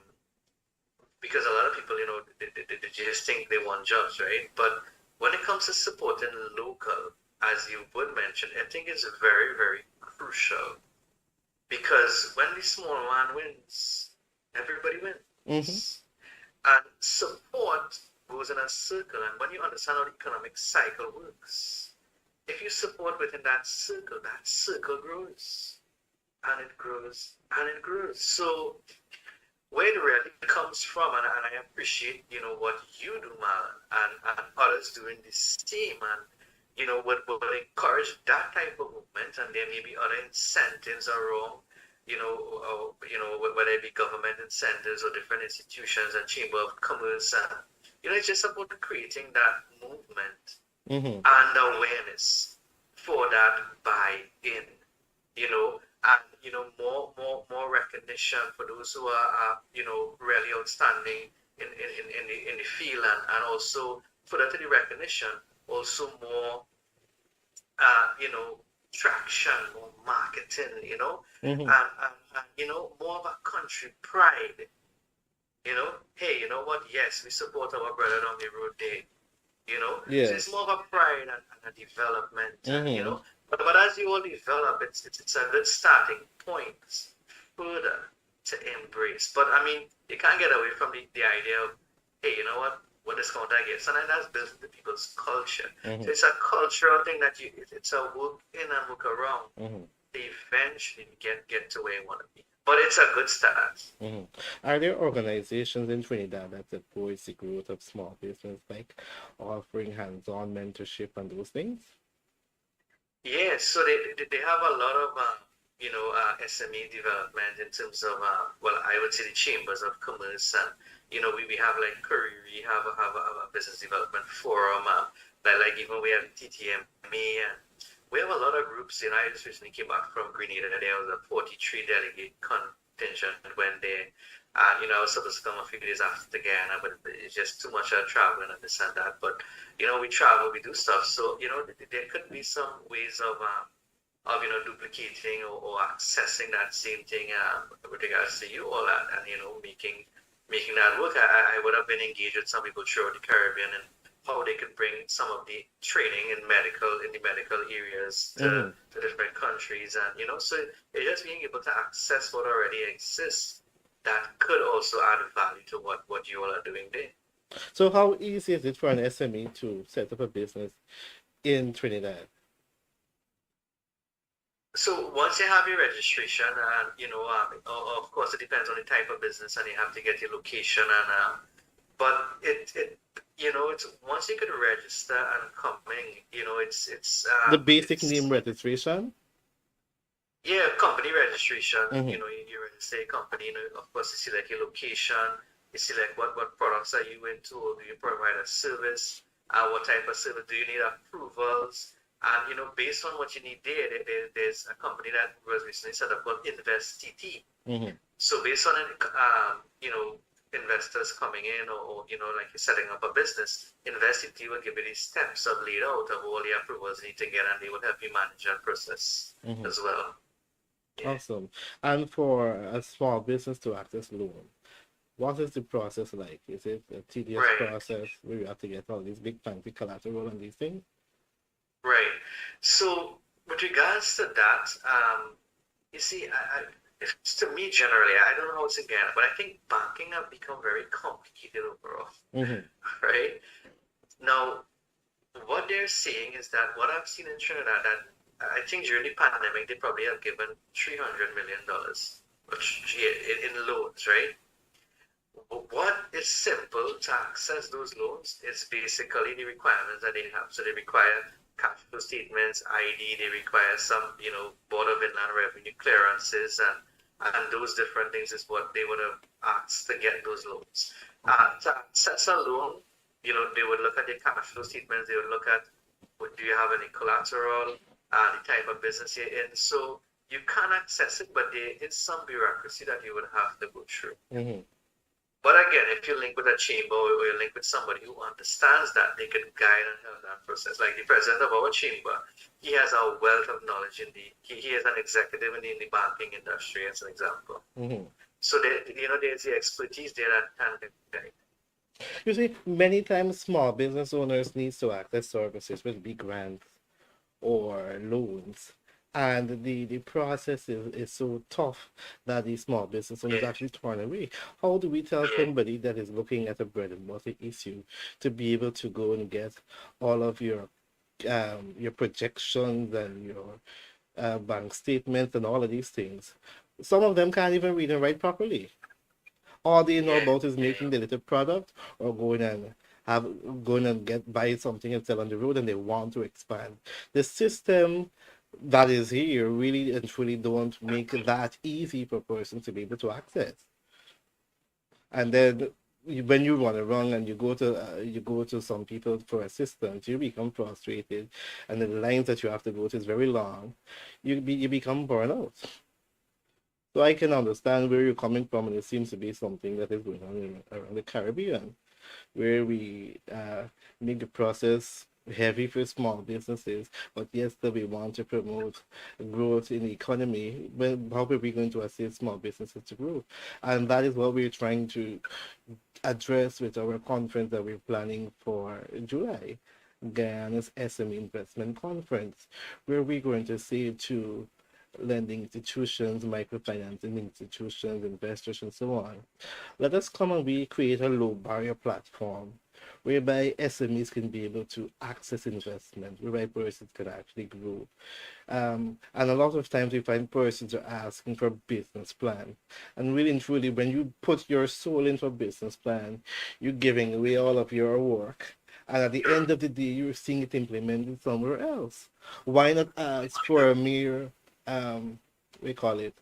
because a lot of people, they just think they want jobs, right? But when it comes to supporting local, as you would mention, I think it's very, very crucial. Because when the small man wins, everybody Mm-hmm. wins. And support goes in a circle. And when you understand how the economic cycle works, if you support within that circle grows. And it grows and it grows. So where it really comes from, and I appreciate, what you do, Marlon, and others doing the same, and, would encourage that type of movement, and there may be other incentives around, whether it be government incentives or different institutions and chamber of commerce, and, it's just about creating that movement Mm-hmm. and awareness for that buy-in, and more recognition for those who are really outstanding in the field, and also for that the recognition, also more traction, more marketing, Mm-hmm. and more of a country pride. Hey, you know what? Yes, we support our brother on the road day. So it's Yes. more of a pride and a development, and Mm-hmm. but as you all develop, it's a good starting point further to embrace. But I mean, you can't get away from the idea of, hey, you know what discount I get, and that's built into people's culture. So Mm-hmm. it's a cultural thing that it's a work in and work around. Mm-hmm. They eventually get to where you want to be, but it's a good start. Mm-hmm. Are there organizations in Trinidad that support the growth of small business, like offering hands-on mentorship and those things? Yes, so they have a lot of SME development in terms of well, I would say the chambers of commerce, and we have like career, we have a business development forum, like even we have TTME, and we have a lot of groups. I just recently came back from Grenada. There was a 43 delegate contingent when they I was supposed to come a few days after Guyana, but it's just too much traveling and this and that. But we travel, we do stuff. So there could be some ways of duplicating or accessing that same thing with regards to you all, and making that work. I would have been engaged with some people throughout the Caribbean and how they could bring some of the training in the medical areas Mm-hmm. to different countries, and so it's just being able to access what already exists that could also add value to what you all are doing there. So how easy is it for an SME to set up a business in Trinidad? So once you have your registration, and of course it depends on the type of business, and you have to get your location, and but it's once you can register and coming, The basic it's name registration? yeah, company registration. Mm-hmm. You register a company. Of course, you select your location. You select what products are you into. Do you provide a service? What type of service do you need approvals? And based on what you need there's a company that was recently set up called Invest TT. Mm-hmm. So based on investors coming in, or like you're setting up a business, Invest TT will give you these steps of laid out of all the approvals you need to get, and they will help you manage that process Mm-hmm. as well. Yeah. Awesome. And for a small business to access loan, what is the process like? Is it a tedious Right, process where you have to get all these big fancy collateral and these things? right. So with regards to that, you see, to me generally, I don't know how it's in Ghana, but I think banking have become very complicated overall, Mm-hmm. right? Now, what they're saying is that what I've seen in Trinidad, that I think during the pandemic, they probably have given $300 million, which in loans, right? What is simple to access those loans is basically the requirements that they have. So they require cash flow statements, ID, they require some, Board of Inland Revenue clearances, and those different things is what they would have asked to get those loans. To access a loan, they would look at the cash flow statements, they would look at do you have any collateral, the type of business you're in. So you can access it, but there is some bureaucracy that you would have to go through. Mm-hmm. But again, if you link with a chamber or you link with somebody who understands that, they can guide and help that process. Like the president of our chamber, he has a wealth of knowledge he is an executive in the banking industry, as an example. Mm-hmm. So there's the expertise there that can guide. You see, many times small business owners need to access services with big grants or loans. And the process is so tough that the small business owners Yeah, actually turn away. How do we tell yeah, somebody that is looking at a bread and butter issue to be able to go and get all of your projections and your bank statements and all of these things? Some of them can't even read and write properly. All they know yeah, about is yeah, making the little product or going and get buy something and sell on the road, and they want to expand. The system that is here really and truly don't make that easy for a person to be able to access. And then when you run around and you go to some people for assistance, you become frustrated, and the lines that you have to go to is very long. You become burnout. So I can understand where you're coming from, and it seems to be something that is going on around the Caribbean, where we make the process heavy for small businesses, but yes, that we want to promote growth in the economy. When how are we going to assist small businesses to grow? And that is what we're trying to address with our conference that we're planning for July, Guyana's SME Investment Conference, where we're going to say to lending institutions, microfinancing institutions, investors, and so on. Let us come and we create a low barrier platform whereby SMEs can be able to access investment, whereby persons can actually grow. And a lot of times we find persons are asking for a business plan. And really and truly, when you put your soul into a business plan, you're giving away all of your work. And at the Sure. end of the day, you're seeing it implemented somewhere else. Why not ask for a mere, we call it,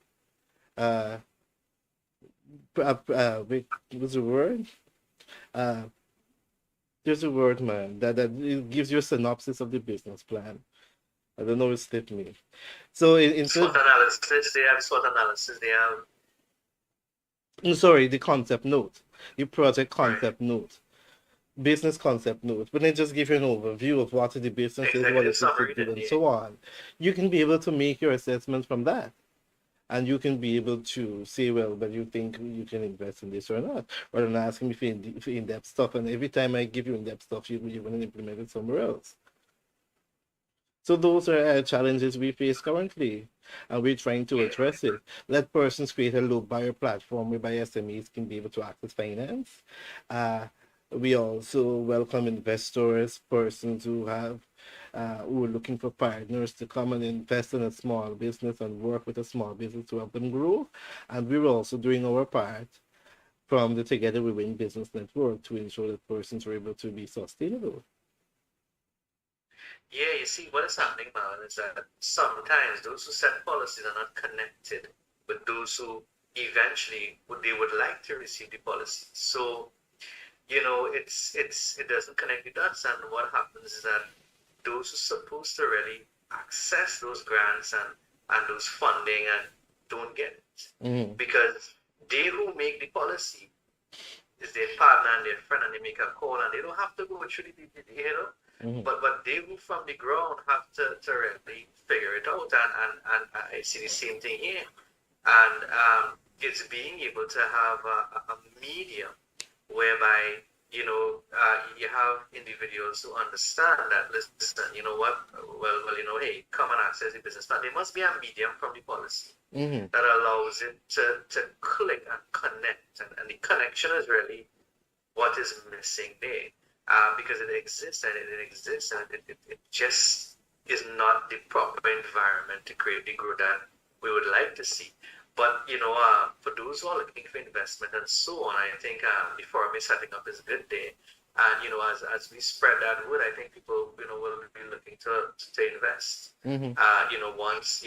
uh, what's the word? Uh, there's a word, man, that it gives you a synopsis of the business plan. I don't know, it slipped me. So SWOT instead, analysis, they have SWOT analysis, they have, sorry, the concept note, the project right, concept note, business concept note. When they just give you an overview of what the business is, what executive it is to summary, do, then and they, so on, you can be able to make your assessment from that. And you can be able to say, well, but you think you can invest in this or not, rather than asking me for in-depth stuff. And every time I give you in-depth stuff, you're going to implement it somewhere else. So those are challenges we face currently, and we're trying to yeah, address it. Let persons create a low buyer platform whereby SMEs can be able to access finance. Uh, we also welcome investors, persons who are looking for partners to come and invest in a small business and work with a small business to help them grow. And we're also doing our part from the Together We Win Business Network to ensure that persons are able to be sustainable. yeah, you see, what is happening now is that sometimes those who set policies are not connected with those who eventually they would like to receive the policy. So, it doesn't connect the dots, and what happens is that those who are supposed to really access those grants and those funding and don't get it Mm-hmm. because they who make the policy is their partner and their friend, and they make a call, and they don't have to go through the. Mm-hmm. But they who from the ground have to really figure it out, and I see the same thing here, and it's being able to have a medium whereby you have individuals who understand that, listen, you know what, hey, come and access the business plan. There must be a medium from the policy Mm-hmm. that allows it to click and connect, and the connection is really what is missing there, because it exists and it exists, and it just is not the proper environment to create the growth that we would like to see. But for those who are looking for investment and so on, I think the forum is setting up is good there. And as we spread that word, I think people will be looking to invest. Mm-hmm. Once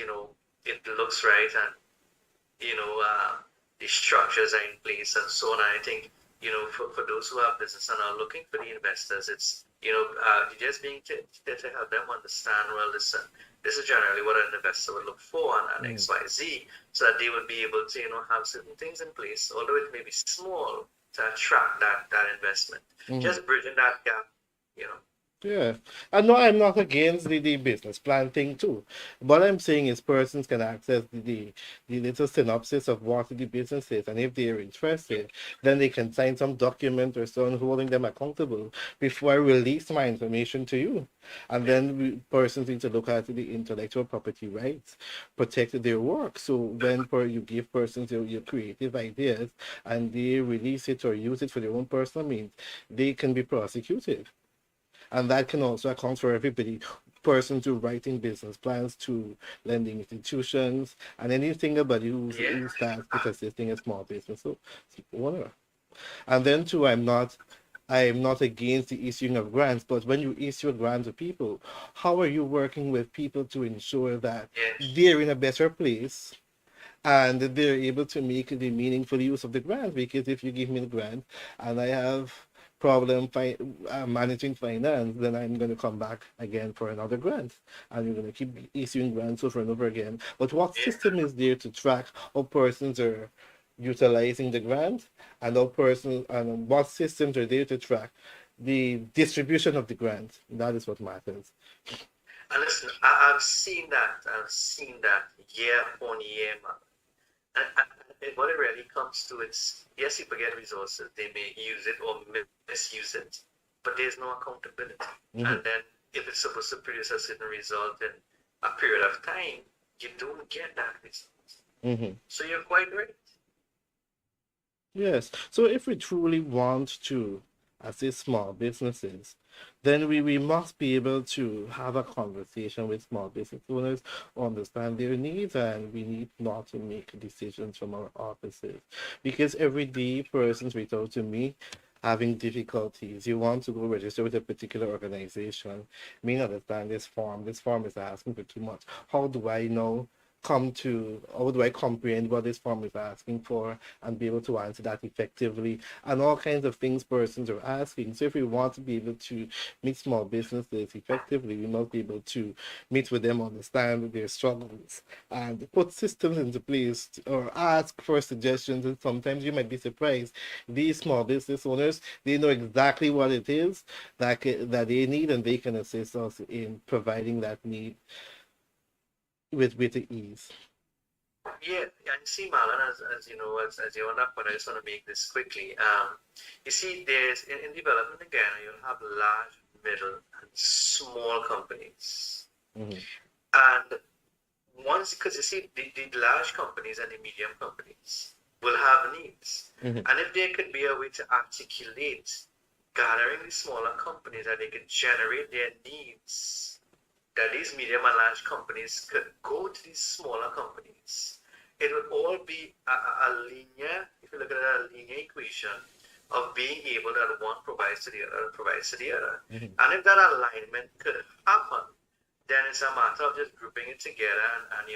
it looks right, and the structures are in place and so on. And I think for those who have business and are looking for the investors, it's just being to help them understand, well, listen, this is generally what an investor would look for, and Mm-hmm. XYZ, so that they would be able to have certain things in place, although it may be small, to attract that investment. Mm-hmm. Just bridging that gap, you know. Yeah. I know I'm not against the business plan thing too. What I'm saying is persons can access the little synopsis of what the business is. And if they're Yeah, interested, then they can sign some document or so on holding them accountable before I release my information to you. And yeah, then persons need to look at the intellectual property rights, protect their work. So when you give persons your creative ideas and they release it or use it for their own personal means, they can be prosecuted, and that can also account for everybody, persons who writing business plans to lending institutions and anything about yeah, who starts with assisting a small business owner. And then too, I'm not against the issuing of grants, but when you issue a grant to people, how are you working with people to ensure that yeah, they're in a better place and they're able to make the meaningful use of the grant? Because if you give me the grant and I have problem managing finance, then I'm going to come back again for another grant, and you're going to keep issuing grants over and over again. But what yeah, system is there to track how persons are utilizing the grant, and how persons and what systems are there to track the distribution of the grant. That is what matters. And listen, I've seen that. I've seen that year on year, man. And what it really comes to, it's yes, people get resources, they may use it or misuse it, but there's no accountability. Mm-hmm. And then if it's supposed to produce a certain result in a period of time, you don't get that result. Mm-hmm. So you're quite right. Yes. So if we truly want to assist small businesses, then we must be able to have a conversation with small business owners, understand their needs, and we need not to make decisions from our offices. Because every day persons reach out to me having difficulties. You want to go register with a particular organization, may not understand this form. This form is asking for too much. How do I know? How do I comprehend what this form is asking for and be able to answer that effectively, and all kinds of things persons are asking. So if we want to be able to meet small businesses effectively, we must be able to meet with them, understand their struggles, and put systems into place or ask for suggestions. And sometimes you might be surprised, these small business owners, they know exactly what it is that they need, and they can assist us in providing that need with the ease. Yeah, and see, Marlon, as you know, as you're on that point, I just want to make this quickly. You see, there's in development again, you'll have large, middle, and small companies. Mm-hmm. And once, because you see, the large companies and the medium companies will have needs. Mm-hmm. And if there could be a way to articulate gathering the smaller companies that they could generate their needs, that these medium and large companies could go to these smaller companies, it would all be a linear, if you look at a linear equation of being able that one provides to the other, provides to the other. Mm-hmm. And if that alignment could happen, then it's a matter of just grouping it together and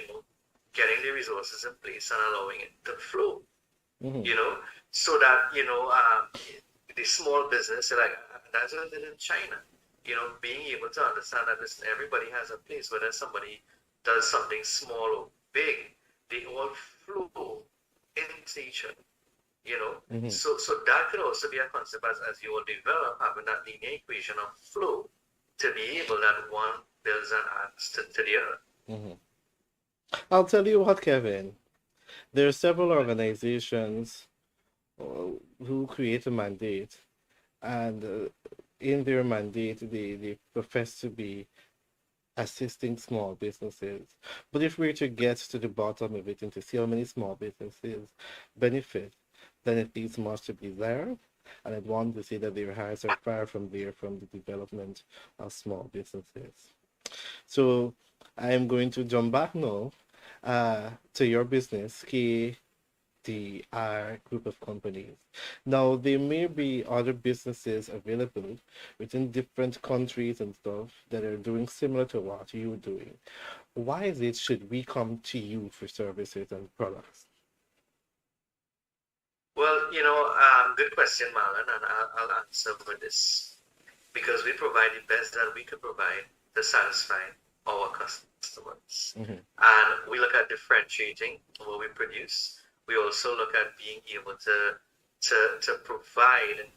getting the resources in place and allowing it to flow. Mm-hmm. So that the small business, like that's what they did in China. Being able to understand that listen, everybody has a place. Whether somebody does something small or big, they all flow into each other. Mm-hmm. So that could also be a concept as you all develop, having that linear equation of flow to be able that one builds and adds to the other. Mm-hmm. I'll tell you what, Kevin. There are several organizations who create a mandate, and in their mandate, they profess to be assisting small businesses. But if we're to get to the bottom of it and to see how many small businesses benefit, then it leaves much to be desired. And I'd want to say that their hearts are far from there from the development of small businesses. So I am going to jump back now to your business, KDR group of companies. Now, there may be other businesses available within different countries and stuff that are doing similar to what you're doing. Why is it should we come to you for services and products? Well, good question, Marlon, and I'll answer with this. Because we provide the best that we could provide to satisfy our customers. Mm-hmm. And we look at differentiating what we produce. We also look at being able to provide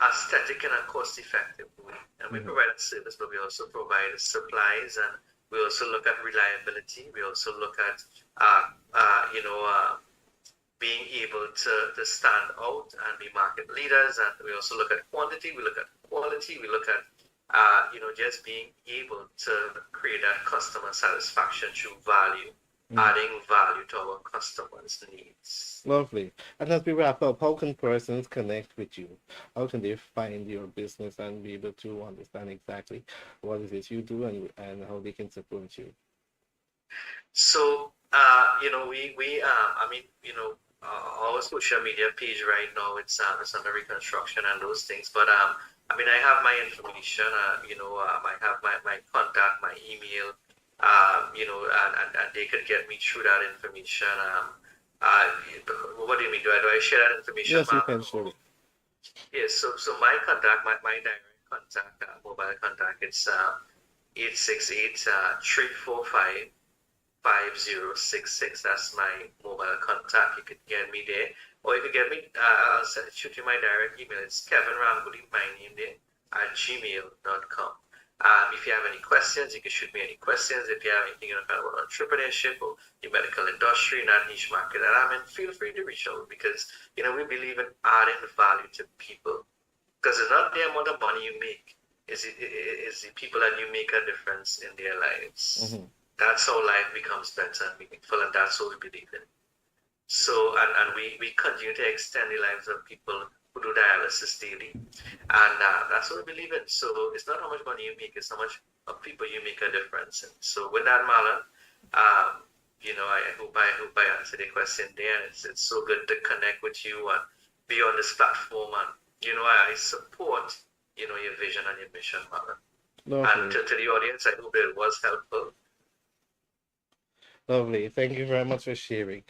aesthetic and a cost-effective way. And we Mm-hmm. provide a service, but we also provide supplies, and we also look at reliability. We also look at being able to stand out and be market leaders. And we also look at quantity, we look at quality, we look at just being able to create that customer satisfaction through value, adding value to our customers' needs. Lovely. And as we wrap up, how can persons connect with you? How can they find your business and be able to understand exactly what it is you do and how they can support you? So, our social media page right now, it's under reconstruction and those things. But I have my information. I have my contact, my email. And they could get me through that information. What do you mean? Do I share that information? Yes, you can share it. Yes. So my contact, my direct contact, mobile contact, it's 868 345 5066. That's my mobile contact. You could get me there. Or you can get me, shoot you my direct email. It's Kevin Ramgoolie, my name there, at gmail.com. If you have any questions, you can shoot me any questions. If you have anything kind of about entrepreneurship or the medical industry in that niche market that I'm in, feel free to reach out because, we believe in adding value to people. Because it's not the amount of money you make, is the people that you make a difference in their lives. Mm-hmm. That's how life becomes better and meaningful, and that's what we believe in. So, and we continue to extend the lives of people who do dialysis daily. And that's what we believe in. So it's not how much money you make, it's how much of people you make a difference in. So with that, Marlon, I hope I answered the question there. It's so good to connect with you and be on this platform. And, I support, your vision and your mission, Marlon. And Lovely. to the audience, I hope it was helpful. Lovely. Thank you very much for sharing.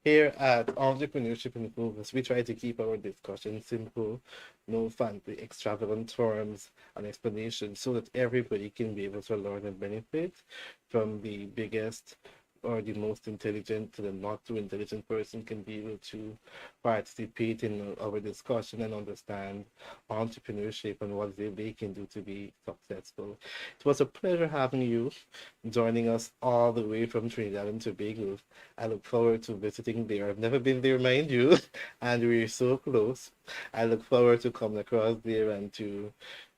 Here at Entrepreneurship in Focus, we try to keep our discussion simple, no fancy, extravagant terms and explanations so that everybody can be able to learn and benefit from the biggest or the most intelligent to the not too intelligent person can be able to participate in our discussion and understand entrepreneurship and what they can do to be successful. It was a pleasure having you joining us all the way from Trinidad and Tobago. I look forward to visiting there. I've never been there, mind you, and we're so close. I look forward to coming across there and to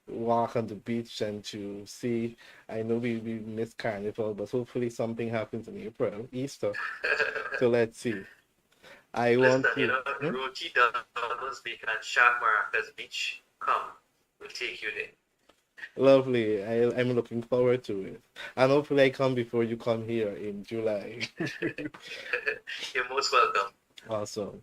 walk on the beach and to see. I know we miss Carnival, but hopefully something happens in April, Easter. So let's see. I Listen, want to. Hmm? Roti Doubles Beach and Shark Maracas Beach, come, we'll take you there. Lovely. I'm looking forward to it. And hopefully I come before you come here in July. You're most welcome. Awesome.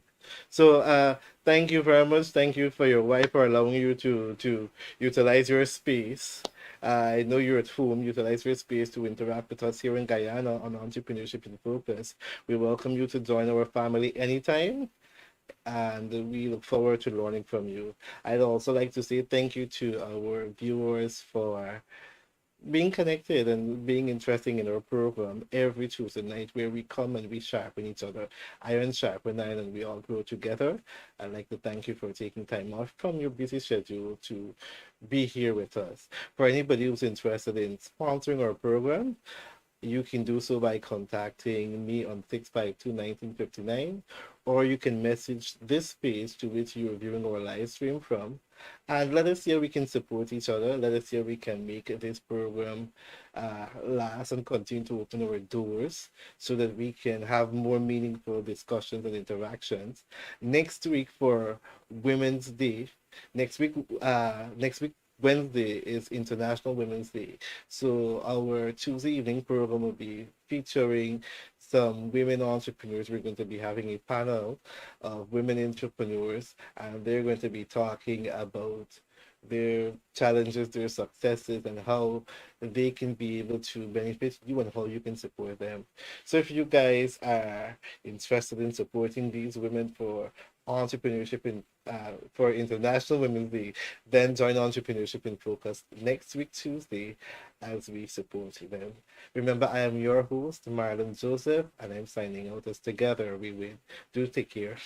So thank you very much. Thank you for your wife for allowing you to utilize your space. I know you're at home. Utilize your space to interact with us here in Guyana on Entrepreneurship in Focus. We welcome you to join our family anytime, and we look forward to learning from you. I'd also like to say thank you to our viewers for being connected and being interesting in our program every Tuesday night where we come and we sharpen each other. Iron sharpen iron and we all grow together. I'd like to thank you for taking time off from your busy schedule to be here with us. For anybody who's interested in sponsoring our program, you can do so by contacting me on 652-1959, or you can message this page to which you are viewing our live stream from, and let us see how we can support each other. Let us see how we can make this program last and continue to open our doors so that we can have more meaningful discussions and interactions. Next week for Women's Day, next week Wednesday is International Women's Day. So our Tuesday evening program will be featuring some women entrepreneurs. We're going to be having a panel of women entrepreneurs, and they're going to be talking about their challenges, their successes, and how they can be able to benefit you and how you can support them. So if you guys are interested in supporting these women for entrepreneurship in for International Women's Day, then join Entrepreneurship in Focus next week, Tuesday, as we support them. Remember, I am your host, Marlon Joseph, and I'm signing out as together we win. Do take care.